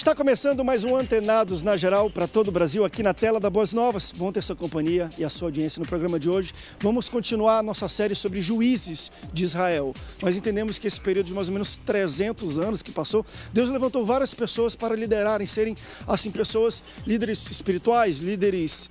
Está começando mais um Antenados na Geral para todo o Brasil, aqui na tela da Boas Novas. Bom ter sua companhia e a sua audiência no programa de hoje. Vamos continuar a nossa série sobre juízes de Israel. Nós entendemos que esse período de mais ou menos 300 anos que passou, Deus levantou várias pessoas para liderarem, serem assim pessoas, líderes espirituais, líderes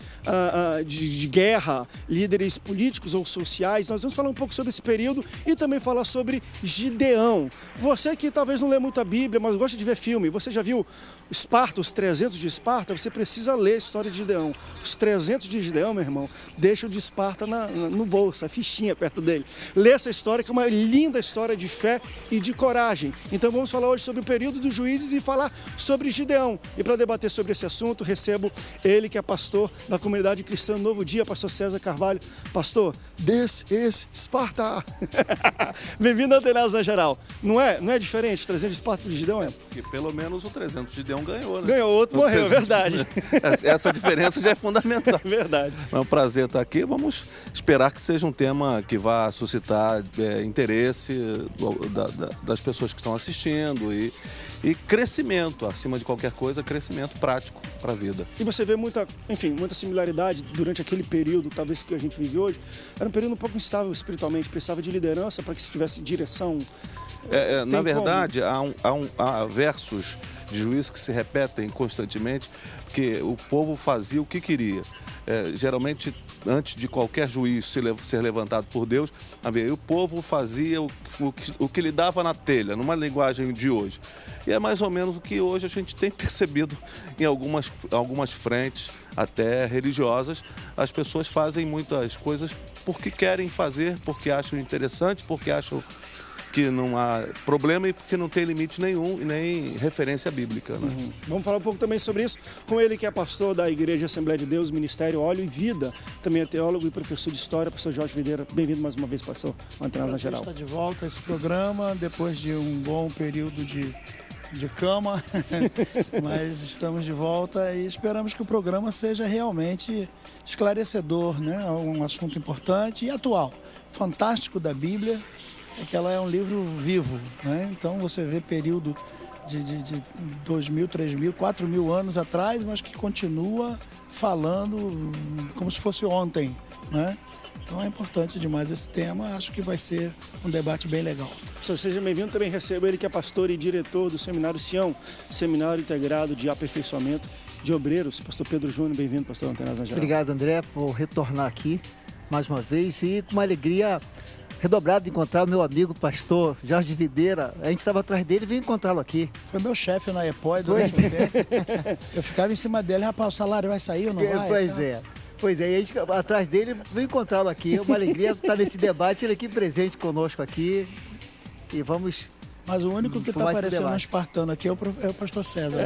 de guerra, líderes políticos ou sociais. Nós vamos falar um pouco sobre esse período e também falar sobre Gideão. Você que talvez não lê muito a Bíblia, mas gosta de ver filme, você já viu Esparta, os 300 de Esparta? Você precisa ler a história de Gideão. Os 300 de Gideão, meu irmão, deixam de Esparta no bolso, a fichinha perto dele. Lê essa história, que é uma linda história de fé e de coragem. Então vamos falar hoje sobre o período dos juízes e falar sobre Gideão. E para debater sobre esse assunto, recebo ele que é pastor da comunidade cristã Novo Dia, pastor César Carvalho. Pastor, this is Esparta! Bem-vindo ao Antenados na Geral. Não é diferente, 300 de Esparta de Gideão? Porque pelo menos o 300 de Gideão ganhou, né? Ganhou, outro morreu, é verdade. Essa diferença já é fundamental. É verdade. É um prazer estar aqui. Vamos esperar que seja um tema que vá suscitar interesse das pessoas que estão assistindo e crescimento, acima de qualquer coisa, crescimento prático para a vida. E você vê muita similaridade durante aquele período, talvez que a gente vive hoje. Era um período um pouco instável espiritualmente, precisava de liderança para que se tivesse direção. Na verdade, há versos de juízo que se repetem constantemente, porque o povo fazia o que queria. Geralmente, antes de qualquer juiz ser levantado por Deus, o povo fazia o que lhe dava na telha, numa linguagem de hoje. E é mais ou menos o que hoje a gente tem percebido em algumas frentes, até religiosas. As pessoas fazem muitas coisas porque querem fazer, porque acham interessante, porque acham que não há problema e porque não tem limite nenhum e nem referência bíblica. Né? Uhum. Vamos falar um pouco também sobre isso com ele que é pastor da Igreja Assembleia de Deus, Ministério Óleo e Vida, também é teólogo e professor de História, pastor Jorge Videira. Bem-vindo mais uma vez, pastor, ao Antenados na Geral. Está de volta a esse programa depois de um bom período de cama, mas estamos de volta e esperamos que o programa seja realmente esclarecedor, né? Um assunto importante e atual, fantástico da Bíblia. É que ela é um livro vivo, né? Então você vê período de 2.000, 3.000, 4.000 anos atrás, mas que continua falando como se fosse ontem, né? Então é importante demais esse tema, acho que vai ser um debate bem legal. Professor, seja bem-vindo, também recebo ele que é pastor e diretor do Seminário Sião, Seminário Integrado de Aperfeiçoamento de Obreiros. Pastor Pedro Júnior, bem-vindo, pastor Antenados na Geral. Obrigado, André, por retornar aqui mais uma vez e com uma alegria redobrado de encontrar o meu amigo pastor Jorge Videira. A gente estava atrás dele e veio encontrá-lo aqui. Foi meu chefe na EPOI durante um tempo. Eu ficava em cima dele, rapaz, o salário vai sair ou não vai? Pois é, e a gente atrás dele veio encontrá-lo aqui. É uma alegria estar nesse debate, ele aqui presente conosco aqui. E vamos... Mas o único que está parecendo um espartano aqui é o pastor César.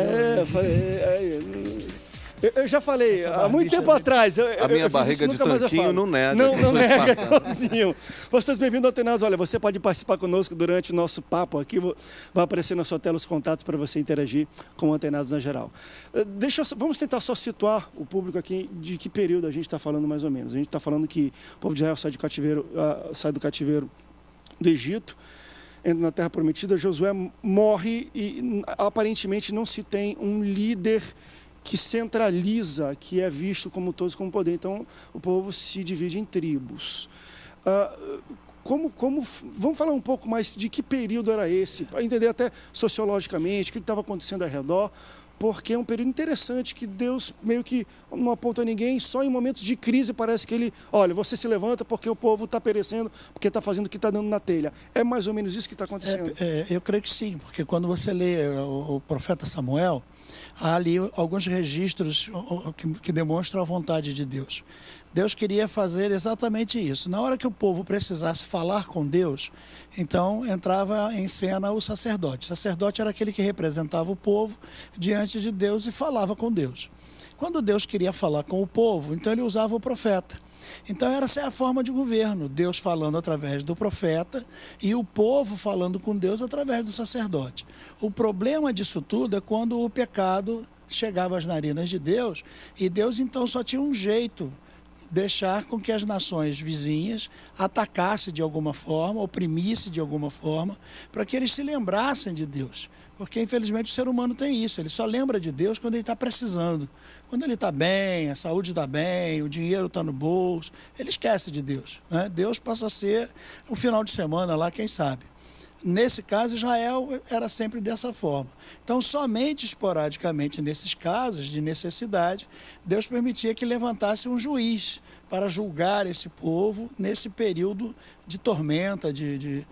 Eu já falei, há muito tempo atrás. A minha barriga de tanquinho não nega. Não nega, igualzinho. Vocês bem-vindos ao Antenados. Olha, você pode participar conosco durante o nosso papo aqui. Vai aparecer na sua tela os contatos para você interagir com o Antenados na Geral. Vamos tentar só situar o público aqui de que período a gente está falando mais ou menos. A gente está falando que o povo de Israel sai do cativeiro do Egito, entra na Terra Prometida, Josué morre e aparentemente não se tem um líder que centraliza, que é visto como todos como poder. Então, o povo se divide em tribos. Vamos falar um pouco mais de que período era esse, para entender até sociologicamente o que estava acontecendo ao redor, porque é um período interessante que Deus meio que não aponta a ninguém, só em momentos de crise parece que ele, olha, você se levanta porque o povo está perecendo, porque está fazendo o que está dando na telha. É mais ou menos isso que está acontecendo? Eu creio que sim, porque quando você lê o profeta Samuel, há ali alguns registros que demonstram a vontade de Deus. Deus queria fazer exatamente isso. Na hora que o povo precisasse falar com Deus, então entrava em cena o sacerdote. O sacerdote era aquele que representava o povo diante de Deus e falava com Deus. Quando Deus queria falar com o povo, então ele usava o profeta. Então essa é a forma de governo, Deus falando através do profeta e o povo falando com Deus através do sacerdote. O problema disso tudo é quando o pecado chegava às narinas de Deus e Deus então só tinha um jeito deixar com que as nações vizinhas atacassem de alguma forma, oprimissem de alguma forma, para que eles se lembrassem de Deus. Porque, infelizmente, o ser humano tem isso, ele só lembra de Deus quando ele está precisando. Quando ele está bem, a saúde está bem, o dinheiro está no bolso, ele esquece de Deus, né? Deus passa a ser um final de semana lá, quem sabe. Nesse caso, Israel era sempre dessa forma. Então, somente esporadicamente nesses casos de necessidade, Deus permitia que levantasse um juiz para julgar esse povo nesse período de tormenta, de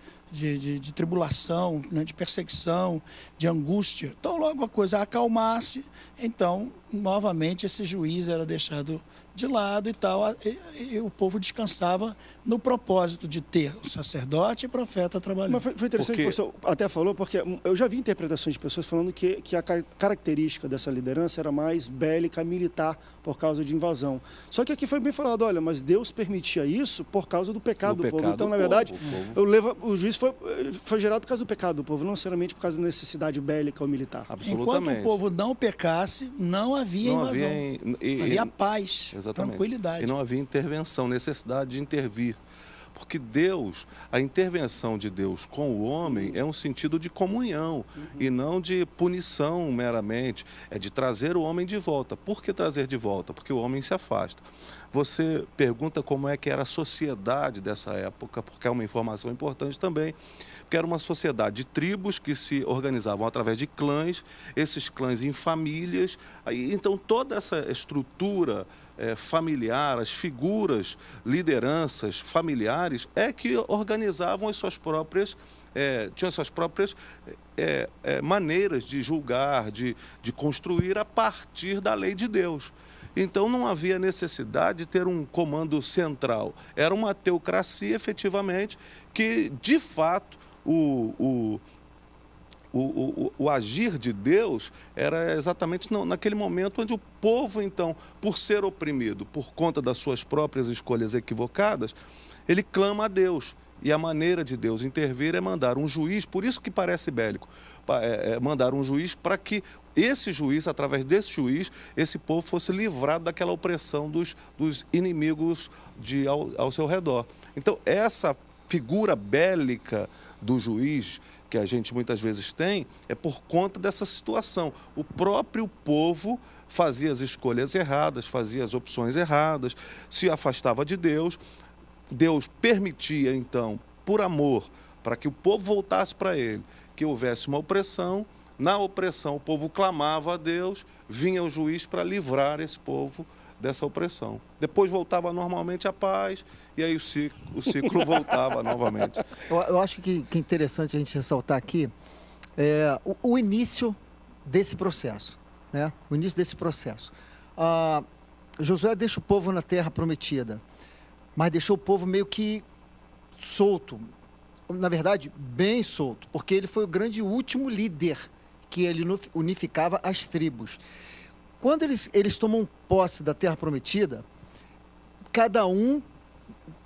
tribulação, né, de perseguição, de angústia. Então, logo a coisa acalmasse, então, novamente, esse juiz era deixado de lado e tal, e o povo descansava no propósito de ter o sacerdote e profeta trabalhando. Mas foi interessante que você até falou, porque eu já vi interpretações de pessoas falando que a característica dessa liderança era mais bélica, militar, por causa de invasão. Só que aqui foi bem falado, olha, mas Deus permitia isso por causa do pecado do povo. Então, na verdade, o juiz foi gerado por causa do pecado do povo, não necessariamente por causa da necessidade bélica ou militar. Enquanto o povo não pecasse, não havia invasão. Havia paz. Exatamente. Tranquilidade. E não havia intervenção, necessidade de intervir. Porque Deus, a intervenção de Deus com o homem é um sentido de comunhão e não de punição meramente, é de trazer o homem de volta. Por que trazer de volta? Porque o homem se afasta. Você pergunta como é que era a sociedade dessa época, porque é uma informação importante também, porque era uma sociedade de tribos que se organizavam através de clãs, esses clãs em famílias, então toda essa estrutura familiar, as figuras, lideranças familiares, é que organizavam as suas próprias, tinham as suas próprias maneiras de julgar, de construir a partir da lei de Deus. Então não havia necessidade de ter um comando central. Era uma teocracia, efetivamente, que, de fato, o agir de Deus era exatamente naquele momento onde o povo, então, por ser oprimido por conta das suas próprias escolhas equivocadas, ele clama a Deus. E a maneira de Deus intervir é mandar um juiz, por isso que parece bélico, mandar um juiz para que esse juiz, através desse juiz, esse povo fosse livrado daquela opressão dos inimigos ao seu redor. Então, essa figura bélica do juiz, que a gente muitas vezes tem, é por conta dessa situação. O próprio povo fazia as escolhas erradas, fazia as opções erradas, se afastava de Deus. Deus permitia, então, por amor, para que o povo voltasse para ele, que houvesse uma opressão. Na opressão, o povo clamava a Deus, vinha o juiz para livrar esse povo dessa opressão. Depois voltava normalmente a paz e aí o ciclo voltava novamente. Eu acho que é interessante a gente ressaltar aqui o início desse processo, né? O início desse processo. Josué deixa o povo na terra prometida, mas deixou o povo meio que solto, na verdade, bem solto, porque ele foi o grande último líder que ele unificava as tribos. Quando eles tomam posse da terra prometida, cada um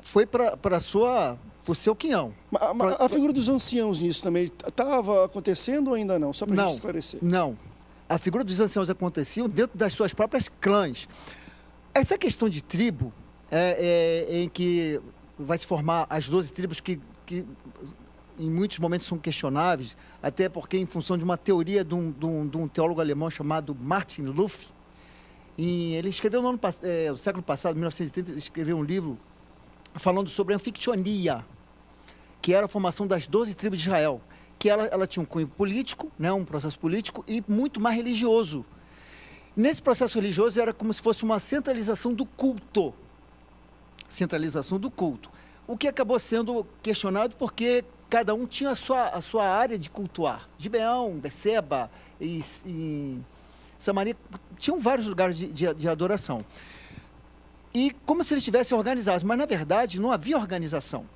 foi para o seu quinhão. A figura dos anciãos nisso também estava acontecendo ou ainda não? Só para a gente esclarecer. Não. A figura dos anciãos acontecia dentro das suas próprias clãs. Essa questão de tribo, em que vai se formar as 12 tribos que em muitos momentos são questionáveis, até porque em função de uma teoria de um teólogo alemão chamado Martin Luther, ele escreveu no século passado, 1930, escreveu um livro falando sobre a anfictionia, que era a formação das 12 tribos de Israel, que ela tinha um cunho político, né, um processo político e muito mais religioso. Nesse processo religioso era como se fosse uma centralização do culto. Centralização do culto. O que acabou sendo questionado porque cada um tinha a sua área de cultuar. Gibeão, Beceba e Samaria tinham vários lugares de adoração. E como se eles estivessem organizados, mas na verdade não havia organização.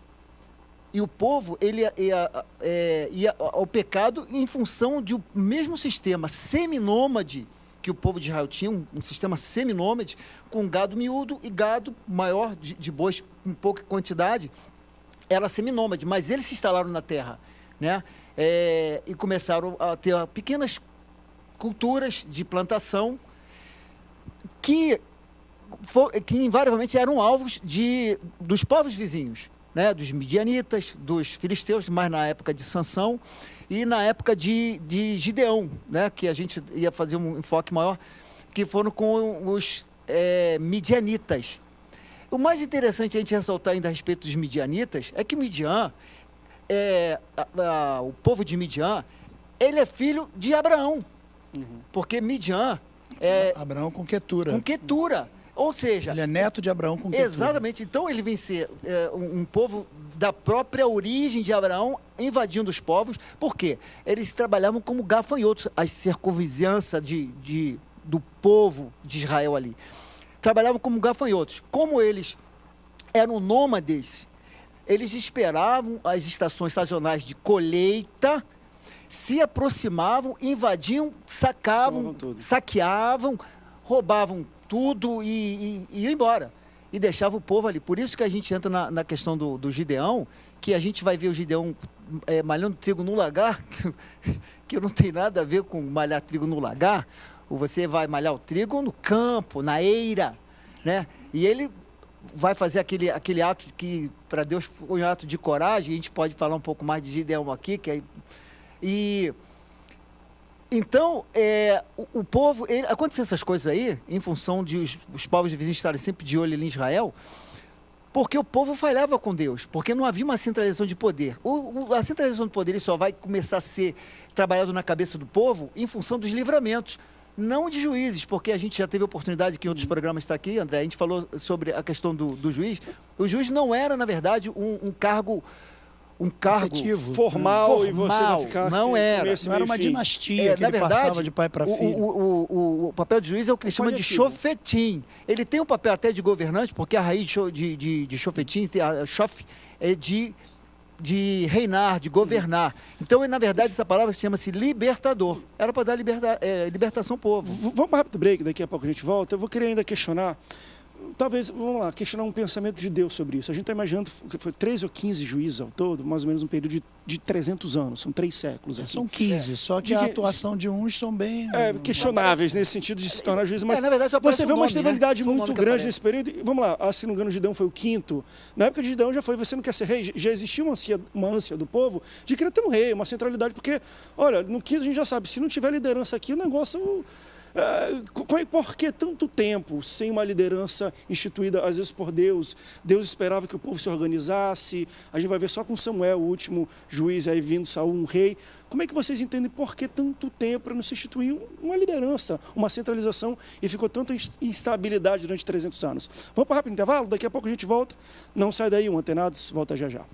E o povo ele ia ao pecado em função de um mesmo sistema seminômade que o povo de Israel tinha, um sistema seminômade, com gado miúdo e gado maior de bois com pouca quantidade. Era seminômade, mas eles se instalaram na terra, né? E começaram a ter pequenas culturas de plantação que que invariavelmente eram alvos dos povos vizinhos, né? Dos midianitas, dos filisteus, mais na época de Sansão e na época de Gideão, né? Que a gente ia fazer um enfoque maior, que foram com os midianitas. O mais interessante a gente ressaltar ainda a respeito dos midianitas é que Midian, o povo de Midian, ele é filho de Abraão, porque Midian Abraão com Quetura. Com Quetura. Ou seja... Ele é neto de Abraão com Quetura. Exatamente. Então ele vem ser um povo da própria origem de Abraão, invadindo os povos. Por quê? Eles trabalhavam como gafanhotos, a circunvizinhança do povo de Israel ali. Trabalhavam como gafanhotos. Como eles eram nômades, eles esperavam as estações sazonais de colheita, se aproximavam, invadiam, saqueavam, roubavam tudo e iam embora. E deixava o povo ali. Por isso que a gente entra na questão do Gideão, que a gente vai ver o Gideão malhando trigo no lagar, que não tem nada a ver com malhar trigo no lagar. Você vai malhar o trigo no campo, na eira, né? E ele vai fazer aquele ato que para Deus foi um ato de coragem. A gente pode falar um pouco mais de Gideão aqui, então, o povo... Aconteceu essas coisas aí, em função de os povos vizinhos estarem sempre de olho ali em Israel, porque o povo falhava com Deus, porque não havia uma centralização de poder. A centralização de poder só vai começar a ser trabalhado na cabeça do povo em função dos livramentos, não de juízes, porque a gente já teve a oportunidade que em outros programas está aqui, André, a gente falou sobre a questão do juiz. O juiz não era, na verdade, um cargo efetivo, formal, e você vai ficar... Não era uma dinastia que ele passava de pai para filho. O papel de juiz é o que ele chama de chofetim. Ele tem um papel até de governante, porque a raiz de chofetim, a chof, é de reinar, de governar. Então, na verdade, essa palavra chama-se libertador. Era para dar libertação ao povo. Vamos para um rápido break, daqui a pouco a gente volta. Eu vou querer ainda questionar... Talvez, vamos lá, questionar um pensamento de Deus sobre isso. A gente está imaginando que foi 13 ou 15 juízes ao todo, mais ou menos um período de 300 anos, são 3 séculos. Aqui. São 15, só que a atuação de uns são bem... questionáveis nesse sentido de se tornar juiz, mas na verdade, você vê uma estabilidade muito grande nesse período. Vamos lá, se não me engano, Gideão foi o 5º. Na época de Gideão já foi, você não quer ser rei, já existia uma ânsia do povo de querer ter um rei, uma centralidade, porque, olha, no 5º a gente já sabe, se não tiver liderança aqui, o negócio... Por que tanto tempo sem uma liderança instituída, às vezes por Deus? Deus esperava que o povo se organizasse. A gente vai ver só com Samuel, o último juiz, aí vindo Saul, um rei. Como é que vocês entendem por que tanto tempo para não se instituir uma liderança, uma centralização, e ficou tanta instabilidade durante 300 anos? Vamos para um rápido intervalo? Daqui a pouco a gente volta. Não sai daí, o Antenados volta já já.